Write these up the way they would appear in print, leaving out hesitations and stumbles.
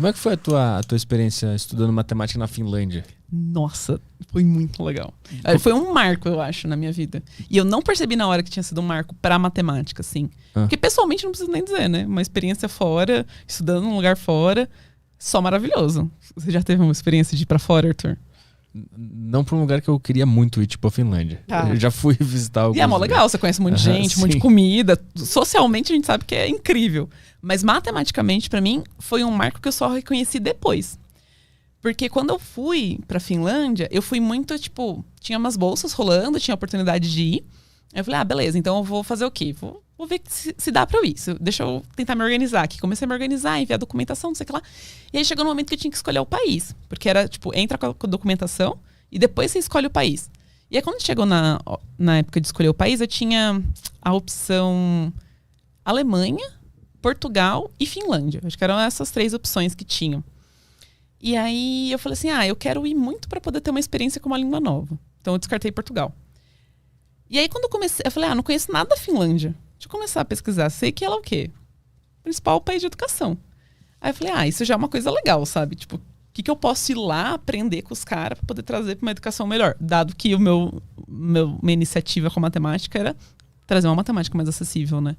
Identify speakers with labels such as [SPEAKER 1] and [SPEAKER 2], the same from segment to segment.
[SPEAKER 1] Como é que foi a tua experiência estudando matemática na Finlândia?
[SPEAKER 2] Nossa, foi muito legal. Foi um marco, eu acho, na minha vida. E eu não percebi na hora que tinha sido um marco pra matemática, assim. Porque pessoalmente não preciso nem dizer, né? Uma experiência fora, estudando num lugar fora, só maravilhoso. Você já teve uma experiência de ir pra fora, Arthur?
[SPEAKER 1] Não pra um lugar que eu queria muito ir, tipo a Finlândia. Eu já fui visitar alguns
[SPEAKER 2] E é mó legal, você conhece um monte de gente, um monte de comida. Socialmente a gente sabe que é incrível. Mas matematicamente, pra mim, foi um marco que eu só reconheci depois. Porque quando eu fui pra Finlândia, eu fui muito, tipo, tinha umas bolsas rolando, tinha a oportunidade de ir. Aí eu falei, beleza, então eu vou fazer o quê? Vou ver se dá pra eu ir. Deixa eu tentar me organizar aqui. Comecei a me organizar, enviar documentação, não sei o que lá. E aí chegou no momento que eu tinha que escolher o país. Porque era, tipo, entra com a documentação e depois você escolhe o país. E aí quando chegou na época de escolher o país, eu tinha a opção Alemanha, Portugal e Finlândia. Acho que eram essas 3 opções que tinham. E aí eu falei assim, eu quero ir muito para poder ter uma experiência com uma língua nova. Então eu descartei Portugal. E aí quando eu comecei, eu falei, não conheço nada da Finlândia. Deixa eu começar a pesquisar. Sei que ela é o quê? Principal país de educação. Aí eu falei, isso já é uma coisa legal, sabe? Tipo, o que eu posso ir lá aprender com os caras para poder trazer para uma educação melhor? Dado que minha iniciativa com matemática era trazer uma matemática mais acessível, né?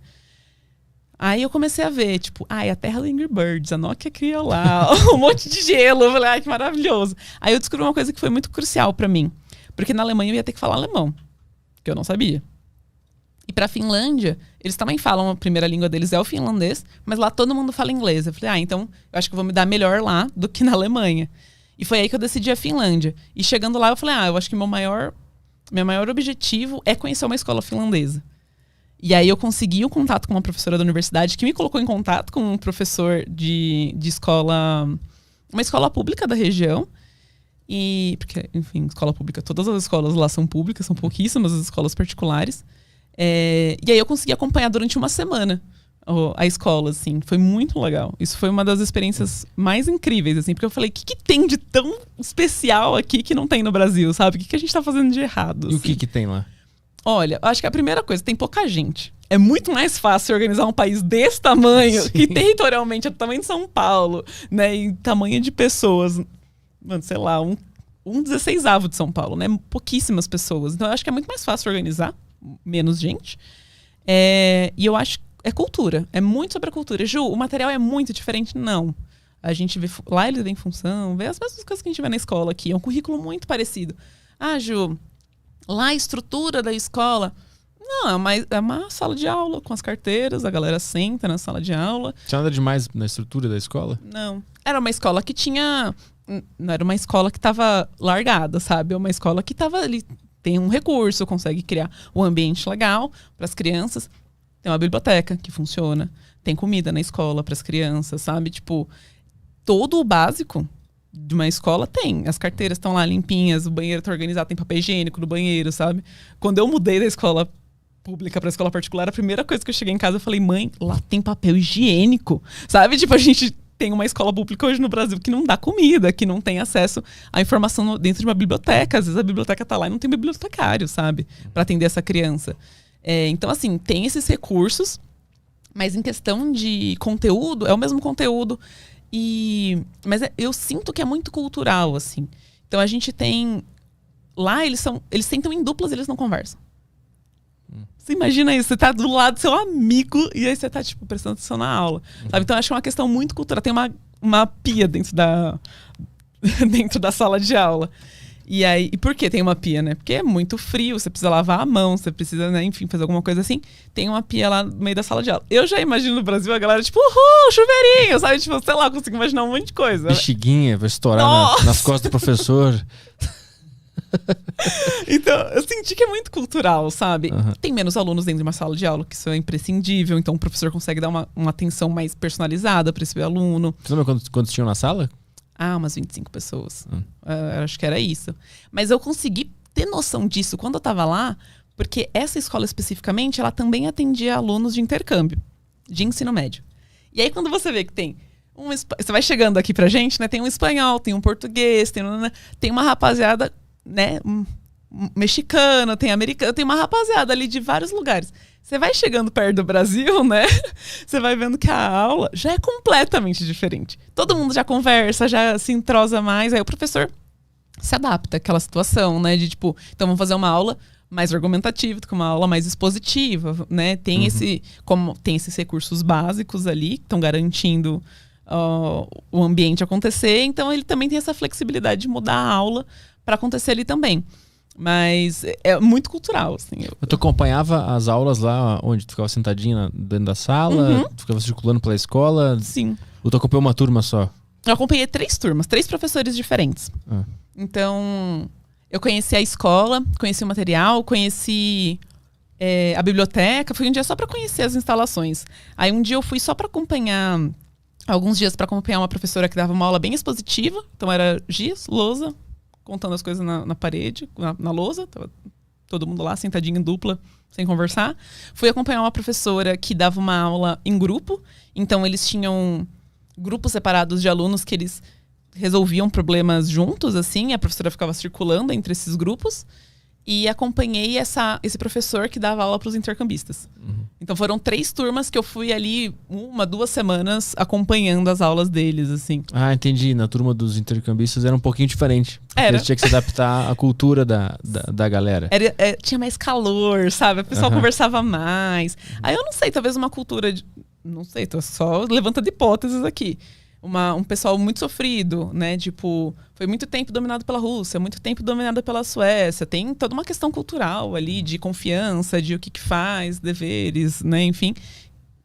[SPEAKER 2] Aí eu comecei a ver, tipo, a terra do Angry Birds, a Nokia criou lá, um monte de gelo. Eu falei, que maravilhoso. Aí eu descobri uma coisa que foi muito crucial pra mim. Porque na Alemanha eu ia ter que falar alemão, que eu não sabia. E pra Finlândia, eles também falam, a primeira língua deles é o finlandês, mas lá todo mundo fala inglês. Eu falei, então eu acho que eu vou me dar melhor lá do que na Alemanha. E foi aí que eu decidi a Finlândia. E chegando lá eu falei, eu acho que meu maior objetivo é conhecer uma escola finlandesa. E aí eu consegui um contato com uma professora da universidade que me colocou em contato com um professor de escola, uma escola pública da região. E, porque, enfim, escola pública, todas as escolas lá são públicas, são pouquíssimas as escolas particulares. E aí eu consegui acompanhar durante uma semana a escola, assim, foi muito legal. Isso foi uma das experiências mais incríveis, assim, porque eu falei, o que tem de tão especial aqui que não tem no Brasil, sabe? O que a gente tá fazendo de errado?
[SPEAKER 1] E
[SPEAKER 2] assim?
[SPEAKER 1] o que tem lá?
[SPEAKER 2] Olha, eu acho que a primeira coisa, tem pouca gente. É muito mais fácil organizar um país desse tamanho, que territorialmente é do tamanho de São Paulo, né? E tamanho de pessoas, sei lá, um 16º de São Paulo, né? Pouquíssimas pessoas. Então eu acho que é muito mais fácil organizar, menos gente. E eu acho que é cultura, é muito sobre a cultura. Ju, o material é muito diferente? Não. A gente vê, lá eles vêm em função, vê as mesmas coisas que a gente vê na escola aqui. É um currículo muito parecido. Ju, lá a estrutura da escola, não, é uma sala de aula com as carteiras, a galera senta na sala de aula.
[SPEAKER 1] Tinha nada demais na estrutura da escola?
[SPEAKER 2] Não. Era uma escola que tinha... Não era uma escola que estava largada, sabe? É uma escola que estava ali, tem um recurso, consegue criar um ambiente legal para as crianças. Tem uma biblioteca que funciona. Tem comida na escola para as crianças, sabe? Tipo, todo o básico de uma escola tem. As carteiras estão lá limpinhas, o banheiro está organizado, tem papel higiênico no banheiro, sabe? Quando eu mudei da escola pública para a escola particular, a primeira coisa que eu cheguei em casa, eu falei, mãe, lá tem papel higiênico, sabe? Tipo, a gente tem uma escola pública hoje no Brasil que não dá comida, que não tem acesso à informação dentro de uma biblioteca. Às vezes a biblioteca tá lá e não tem bibliotecário, sabe? Para atender essa criança. Então, assim, tem esses recursos, mas em questão de conteúdo, é o mesmo conteúdo. Mas eu sinto que é muito cultural, assim. Então a gente tem... Lá eles sentam em duplas e eles não conversam. Você imagina isso, você tá do lado do seu amigo e aí você tá, tipo, prestando atenção na aula. Sabe? Então, eu acho que é uma questão muito cultural. Tem uma pia dentro da sala de aula. E por que tem uma pia, né? Porque é muito frio, você precisa lavar a mão, você precisa, né, enfim, fazer alguma coisa assim. Tem uma pia lá no meio da sala de aula. Eu já imagino no Brasil a galera, tipo, chuveirinho, sabe? Tipo, sei lá, consigo imaginar um monte de coisa.
[SPEAKER 1] Bexiguinha, vai estourar nas costas do professor.
[SPEAKER 2] Então, eu senti que é muito cultural, sabe? Tem menos alunos dentro de uma sala de aula, que isso é imprescindível. Então, o professor consegue dar uma atenção mais personalizada para esse aluno.
[SPEAKER 1] Você lembra quantos tinham na sala?
[SPEAKER 2] Umas 25 pessoas. Acho que era isso. Mas eu consegui ter noção disso quando eu tava lá, porque essa escola especificamente, ela também atendia alunos de intercâmbio, de ensino médio. E aí, quando você vê que tem... Você vai chegando aqui pra gente, né? Tem um espanhol, tem um português, tem uma rapaziada... né, mexicano, tem americano, tem uma rapaziada ali de vários lugares. Você vai chegando perto do Brasil, né? Você vai vendo que a aula já é completamente diferente. Todo mundo já conversa, já se entrosa mais. Aí o professor se adapta àquela situação, né? De tipo, então vamos fazer uma aula mais argumentativa, com uma aula mais expositiva, né? Tem tem esses recursos básicos ali que estão garantindo o ambiente acontecer. Então ele também tem essa flexibilidade de mudar a aula para acontecer ali também. Mas é muito cultural, assim.
[SPEAKER 1] Tu acompanhava as aulas lá onde tu ficava sentadinha dentro da sala? Tu ficava circulando pela escola?
[SPEAKER 2] Sim.
[SPEAKER 1] Ou tu acompanhou uma turma só?
[SPEAKER 2] Eu acompanhei 3 turmas, 3 professores diferentes. Então, eu conheci a escola, conheci o material, conheci a biblioteca. Fui um dia só para conhecer as instalações. Aí um dia eu fui só para acompanhar, alguns dias para acompanhar uma professora que dava uma aula bem expositiva. Então era giz, lousa, contando as coisas na parede, na lousa. Tava todo mundo lá, sentadinho em dupla, sem conversar. Fui acompanhar uma professora que dava uma aula em grupo. Então eles tinham grupos separados de alunos que eles resolviam problemas juntos, assim. A professora ficava circulando entre esses grupos. E acompanhei esse professor que dava aula para os intercambistas. Então foram 3 turmas que eu fui ali 1, 2 semanas acompanhando as aulas deles, assim.
[SPEAKER 1] Ah, entendi. Na turma dos intercambistas era um pouquinho diferente. Eles tinham que se adaptar à cultura da galera.
[SPEAKER 2] Tinha mais calor, sabe? O pessoal conversava mais. Aí eu não sei, talvez uma cultura de... Não sei, tô só levantando hipóteses aqui. Um pessoal muito sofrido, né? Tipo, foi muito tempo dominado pela Rússia, muito tempo dominado pela Suécia. Tem toda uma questão cultural ali, de confiança, de o que faz, deveres, né? Enfim,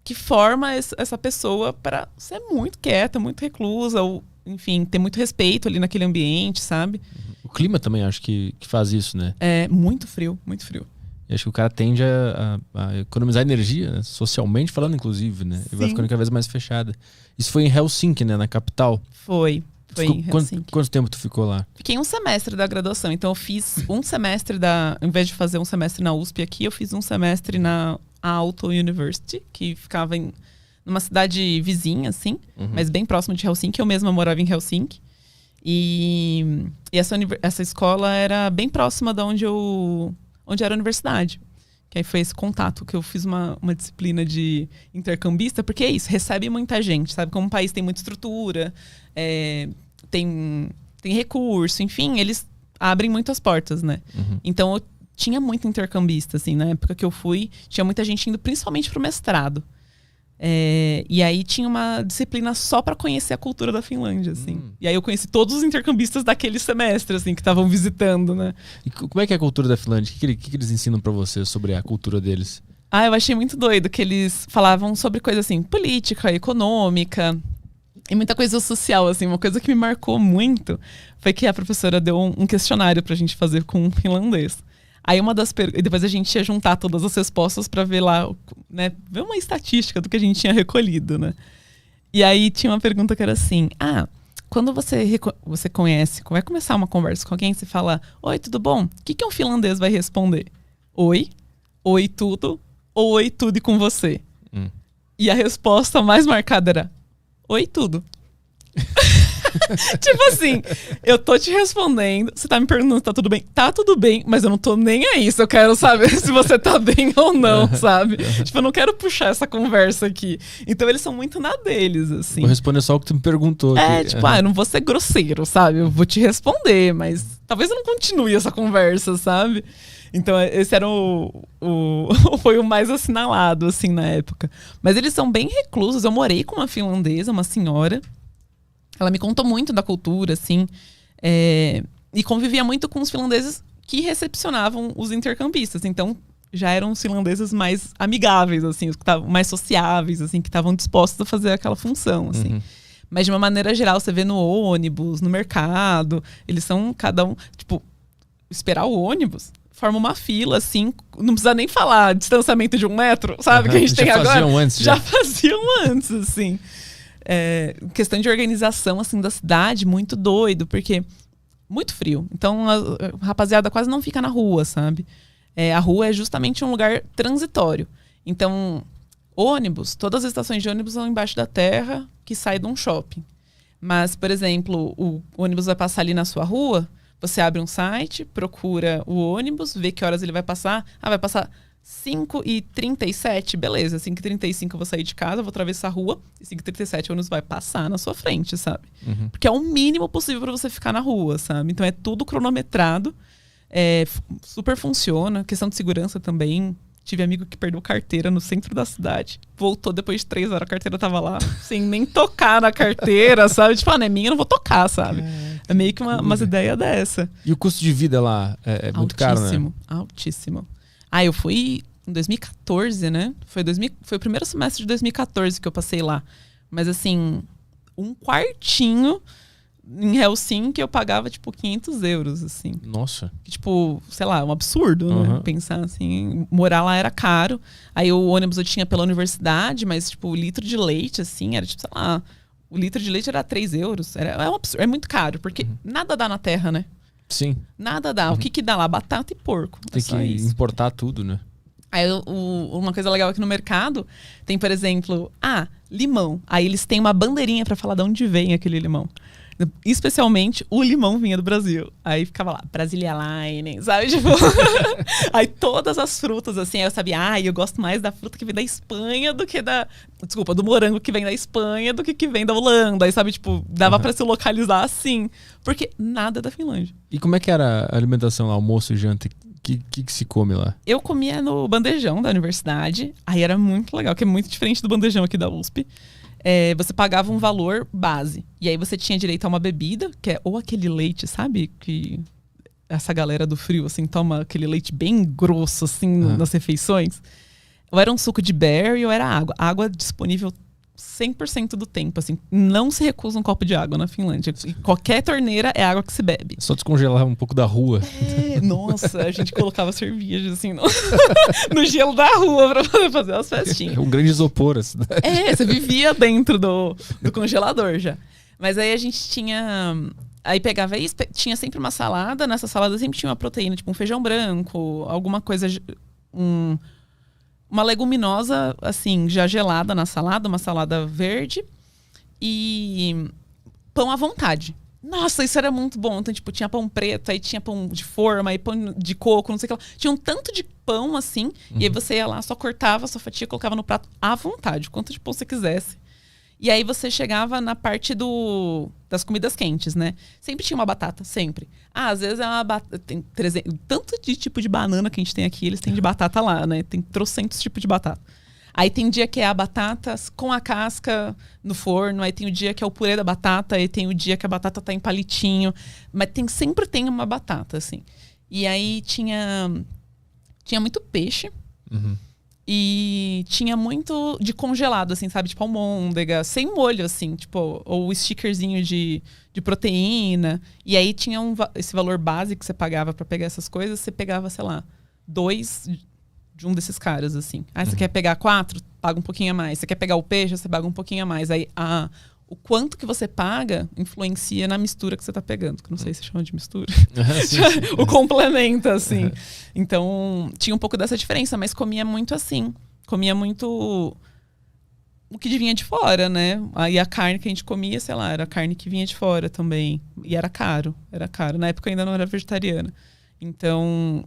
[SPEAKER 2] que forma essa pessoa para ser muito quieta, muito reclusa, ou, enfim, ter muito respeito ali naquele ambiente, sabe?
[SPEAKER 1] O clima também acho que faz isso, né?
[SPEAKER 2] É muito frio, muito frio.
[SPEAKER 1] E acho que o cara tende a economizar energia, né? Socialmente falando, inclusive, né? E vai ficando cada vez mais fechada. Isso foi em Helsinki, né? Na capital.
[SPEAKER 2] Foi em Helsinki.
[SPEAKER 1] Quanto tempo tu ficou lá?
[SPEAKER 2] Fiquei um semestre da graduação. Então eu fiz um semestre ao invés de fazer um semestre na USP aqui, eu fiz um semestre na Aalto University, que ficava numa cidade vizinha, assim, mas bem próximo de Helsinki. Eu mesma morava em Helsinki. E essa escola era bem próxima de onde era a universidade. Que aí foi esse contato que eu fiz uma disciplina de intercambista, porque é isso, recebe muita gente, sabe? Como o país tem muita estrutura, tem recurso, enfim, eles abrem muitas portas, né? Então eu tinha muito intercambista, assim, na época que eu fui, tinha muita gente indo principalmente pro mestrado. E aí tinha uma disciplina só para conhecer a cultura da Finlândia, assim. E aí eu conheci todos os intercambistas daquele semestre, assim, que estavam visitando, né?
[SPEAKER 1] E como é que é a cultura da Finlândia? O que eles ensinam para você sobre a cultura deles?
[SPEAKER 2] Eu achei muito doido que eles falavam sobre coisa assim, política, econômica e muita coisa social, assim. Uma coisa que me marcou muito foi que a professora deu um questionário pra gente fazer com um finlandês. Aí e depois a gente ia juntar todas as respostas para ver lá, né, ver uma estatística do que a gente tinha recolhido, né? E aí tinha uma pergunta que era assim: quando você conhece, vai começar uma conversa com alguém, você fala: "Oi, tudo bom?" O que um finlandês vai responder? Oi, oi tudo, ou oi tudo e com você? E a resposta mais marcada era: oi tudo. Tipo assim, eu tô te respondendo, você tá me perguntando se tá tudo bem. Tá tudo bem, mas eu não tô nem aí. Eu quero saber se você tá bem ou não, sabe? Tipo, eu não quero puxar essa conversa aqui. Então eles são muito na deles, assim.
[SPEAKER 1] Vou responder só o que tu me perguntou aqui.
[SPEAKER 2] Eu não vou ser grosseiro, sabe? Eu vou te responder, mas talvez eu não continue essa conversa, sabe? Então esse era foi o mais assinalado, assim, na época. Mas eles são bem reclusos. Eu morei com uma finlandesa, uma senhora. Ela me contou muito da cultura, assim, e convivia muito com os finlandeses que recepcionavam os intercambistas. Então, já eram os finlandeses mais amigáveis, assim, os que estavam mais sociáveis, assim, que estavam dispostos a fazer aquela função, assim. Mas, de uma maneira geral, você vê no ônibus, no mercado, eles são cada um... Tipo, esperar o ônibus forma uma fila, assim, não precisa nem falar distanciamento de 1 metro, sabe? Que a gente tem agora. Já faziam antes, assim. Questão de organização, assim, da cidade, muito doido, porque muito frio. Então, a rapaziada quase não fica na rua, sabe? A rua é justamente um lugar transitório. Então, ônibus, todas as estações de ônibus são embaixo da terra, que sai de um shopping. Mas, por exemplo, o ônibus vai passar ali na sua rua, você abre um site, procura o ônibus, vê que horas ele vai passar. Vai passar 5h37, beleza. 5h35 eu vou sair de casa, vou atravessar a rua. E 5h37 o ônibus vai passar na sua frente, sabe? Porque é o mínimo possível pra você ficar na rua, sabe? Então é tudo cronometrado. Super funciona. Questão de segurança também. Tive amigo que perdeu carteira no centro da cidade. Voltou depois de 3 horas, a carteira tava lá. Sem nem tocar na carteira, sabe? Tipo, não é minha, eu não vou tocar, sabe? É meio que umas ideias dessa.
[SPEAKER 1] E o custo de vida lá é muito caro, né?
[SPEAKER 2] Altíssimo. Eu fui em 2014, né? Foi o primeiro semestre de 2014 que eu passei lá. Mas assim, um quartinho em Helsinki eu pagava, tipo, 500 euros, assim.
[SPEAKER 1] Nossa.
[SPEAKER 2] Tipo, sei lá, um absurdo, né? Pensar assim, morar lá era caro. Aí o ônibus eu tinha pela universidade, mas, tipo, o litro de leite, assim, era tipo, sei lá, o litro de leite era 3 euros. É um absurdo, é muito caro, porque nada dá na terra, né?
[SPEAKER 1] Sim.
[SPEAKER 2] Nada dá. O que dá lá? Batata e porco.
[SPEAKER 1] Tem que importar tudo, né?
[SPEAKER 2] Aí uma coisa legal aqui no mercado tem, por exemplo, limão. Aí eles têm uma bandeirinha pra falar de onde vem aquele limão. Especialmente o limão vinha do Brasil. Aí ficava lá, Brasilia Line, sabe? Tipo, aí todas as frutas, assim, aí eu sabia, eu gosto mais da fruta que vem da Espanha do que do morango que vem da Espanha do que vem da Holanda. Aí, sabe, tipo, dava pra se localizar assim. Porque nada é da Finlândia.
[SPEAKER 1] E como é que era a alimentação lá, almoço e janta? O que se come lá?
[SPEAKER 2] Eu comia no bandejão da universidade. Aí era muito legal, que é muito diferente do bandejão aqui da USP. Você pagava um valor base. E aí você tinha direito a uma bebida, que é ou aquele leite, sabe? Que essa galera do frio, assim, toma aquele leite bem grosso, assim, nas refeições. Ou era um suco de berry ou era água. Água disponível 100% do tempo, assim. Não se recusa um copo de água na Finlândia. Qualquer torneira é água que se bebe.
[SPEAKER 1] Só descongelar um pouco da rua.
[SPEAKER 2] Nossa, a gente colocava cerveja, assim, no gelo da rua pra poder fazer as festinhas.
[SPEAKER 1] É um grande isopor a cidade.
[SPEAKER 2] Você vivia dentro do congelador já. Mas aí a gente tinha... Aí pegava isso, tinha sempre uma salada. Nessa salada sempre tinha uma proteína, tipo um feijão branco, alguma coisa... Uma leguminosa, assim, já gelada na salada, uma salada verde. E pão à vontade. Nossa, isso era muito bom. Então, tipo, tinha pão preto, aí tinha pão de forma, aí pão de coco, não sei o que lá. Tinha um tanto de pão, assim, e aí você ia lá, só cortava a sua fatia, colocava no prato à vontade, quanto de pão você quisesse. E aí você chegava na parte das comidas quentes, né? Sempre tinha uma batata, sempre. Às vezes é uma batata... Tem 300, tanto de tipo de banana que a gente tem aqui, eles têm de batata lá, né? Tem trocentos tipos de batata. Aí tem dia que é a batata com a casca no forno, aí tem o dia que é o purê da batata, aí tem o dia que a batata tá em palitinho. Mas sempre tem uma batata, assim. E aí tinha muito peixe. E tinha muito de congelado, assim, sabe? Tipo almôndega, sem molho, assim, tipo, ou stickerzinho de proteína. E aí tinha esse valor base que você pagava pra pegar essas coisas. Você pegava, sei lá, 2 de um desses caras, assim. Você quer pegar 4? Paga um pouquinho a mais. Você quer pegar o peixe? Você paga um pouquinho a mais. Aí o quanto que você paga influencia na mistura que você tá pegando. Que eu não sei se chama de mistura. Sim. O complemento, assim. Então, tinha um pouco dessa diferença, mas comia muito assim. Comia muito o que vinha de fora, né? Aí a carne que a gente comia, sei lá, era a carne que vinha de fora também. E era caro. Era caro. Na época eu ainda não era vegetariana. Então,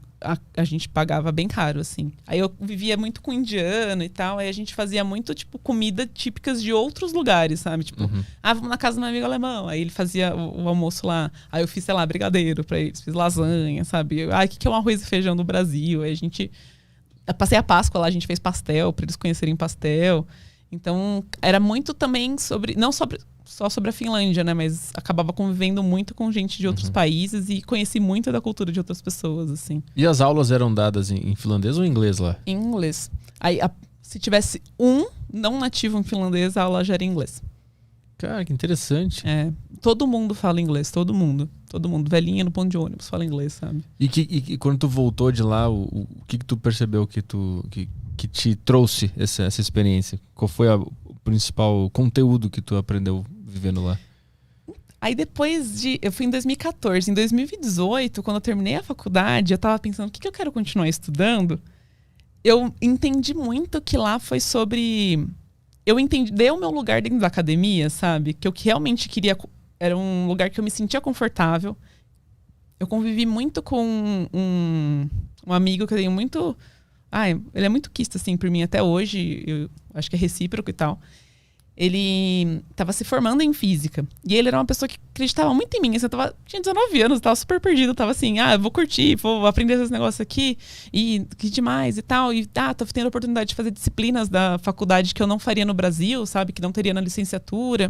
[SPEAKER 2] a gente pagava bem caro, assim. Aí eu vivia muito com indiano e tal. Aí a gente fazia muito, tipo, comida típicas de outros lugares, sabe? Tipo, vamos na casa do meu amigo alemão. Aí ele fazia o almoço lá. Aí eu fiz, sei lá, brigadeiro pra eles. Fiz lasanha, sabe? O que é um arroz e feijão do Brasil? Aí eu passei a Páscoa lá, a gente fez pastel pra eles conhecerem pastel. Então, era muito também só sobre a Finlândia, né? Mas acabava convivendo muito com gente de outros países e conheci muito da cultura de outras pessoas, assim.
[SPEAKER 1] E as aulas eram dadas em finlandês ou em inglês lá?
[SPEAKER 2] Em inglês. Aí, se tivesse um não nativo em finlandês, a aula já era em inglês.
[SPEAKER 1] Cara, que interessante.
[SPEAKER 2] Todo mundo fala inglês, todo mundo. Todo mundo. Velhinha no ponto de ônibus fala inglês, sabe?
[SPEAKER 1] E quando tu voltou de lá, o que tu percebeu que te trouxe essa experiência? Qual foi o principal conteúdo que tu aprendeu vivendo lá?
[SPEAKER 2] Aí eu fui em 2014. Em 2018, quando eu terminei a faculdade, eu tava pensando, o que eu quero continuar estudando? Eu entendi muito que lá foi sobre... dei o meu lugar dentro da academia, sabe? Que eu realmente queria... Era um lugar que eu me sentia confortável. Eu convivi muito com um amigo que eu tenho Ele é muito quisto, assim, por mim até hoje. Eu acho que é recíproco e tal. Ele tava se formando em física. E ele era uma pessoa que acreditava muito em mim. Assim, tinha 19 anos, tava super perdido. Tava assim, eu vou curtir, vou aprender esses negócios aqui. E que demais e tal. E tô tendo a oportunidade de fazer disciplinas da faculdade que eu não faria no Brasil, sabe? Que não teria na licenciatura.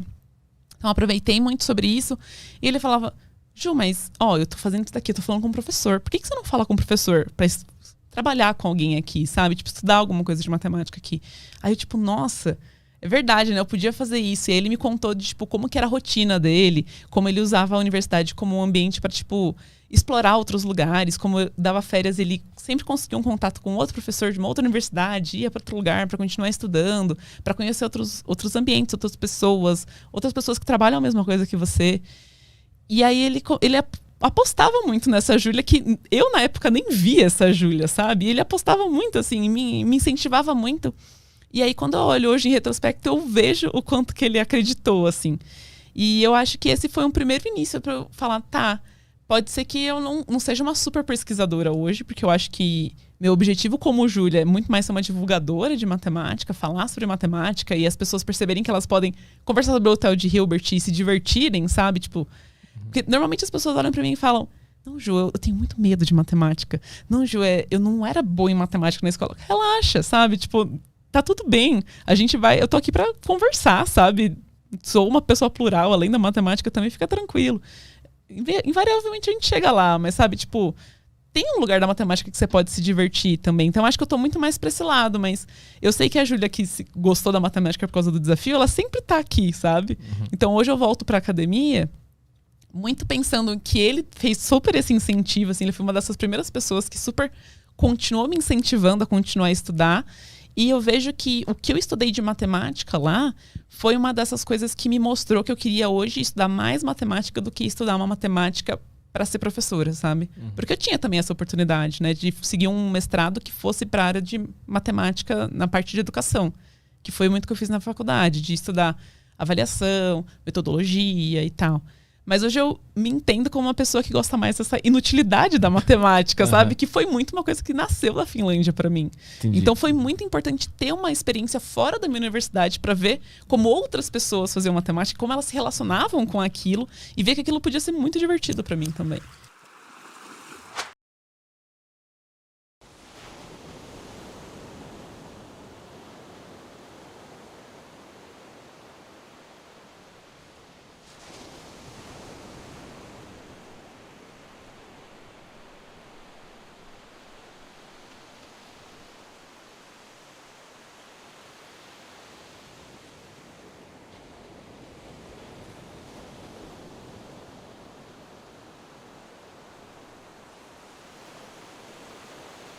[SPEAKER 2] Então, aproveitei muito sobre isso. E ele falava, Ju, mas, eu tô fazendo isso daqui, eu tô falando com um professor. Por que você não fala com o professor pra trabalhar com alguém aqui, sabe? Tipo, estudar alguma coisa de matemática aqui. Aí eu, tipo, nossa... É verdade, né? Eu podia fazer isso. E aí ele me contou de, tipo, como que era a rotina dele, como ele usava a universidade como um ambiente para, tipo, explorar outros lugares, como eu dava férias, ele sempre conseguia um contato com outro professor de uma outra universidade, ia para outro lugar para continuar estudando, para conhecer outros ambientes, outras pessoas que trabalham a mesma coisa que você. E aí ele apostava muito nessa Júlia, que eu, na época, nem via essa Júlia, sabe? E ele apostava muito, assim, me incentivava muito. E aí, quando eu olho hoje em retrospecto, eu vejo o quanto que ele acreditou, assim. E eu acho que esse foi um primeiro início para eu falar, pode ser que eu não seja uma super pesquisadora hoje, porque eu acho que meu objetivo como Júlia é muito mais ser uma divulgadora de matemática, falar sobre matemática e as pessoas perceberem que elas podem conversar sobre o Hotel de Hilbert e se divertirem, sabe? Tipo, porque normalmente as pessoas olham para mim e falam, não, Ju, eu tenho muito medo de matemática. Não, Ju, eu não era boa em matemática na escola. Relaxa, sabe? Tipo... Tá tudo bem, eu tô aqui pra conversar, sabe? Sou uma pessoa plural, além da matemática também, fica tranquilo. Invariavelmente a gente chega lá, mas sabe, tipo, tem um lugar da matemática que você pode se divertir também. Então acho que eu tô muito mais pra esse lado, mas eu sei que a Júlia que gostou da matemática por causa do desafio, ela sempre tá aqui, sabe? Uhum. Então hoje eu volto pra academia muito pensando que ele fez super esse incentivo, assim, ele foi uma dessas primeiras pessoas que super continuou me incentivando a continuar a estudar. E eu vejo que o que eu estudei de matemática lá foi uma dessas coisas que me mostrou que eu queria hoje estudar mais matemática do que estudar uma matemática para ser professora, sabe? Uhum. Porque eu tinha também essa oportunidade, né, de seguir um mestrado que fosse para a área de matemática na parte de educação, que foi muito o que eu fiz na faculdade, de estudar avaliação, metodologia e tal. Mas hoje eu me entendo como uma pessoa que gosta mais dessa inutilidade da matemática, sabe? Que foi muito uma coisa que nasceu da Finlândia para mim. Entendi. Então foi muito importante ter uma experiência fora da minha universidade para ver como outras pessoas faziam matemática, como elas se relacionavam com aquilo e ver que aquilo podia ser muito divertido para mim também.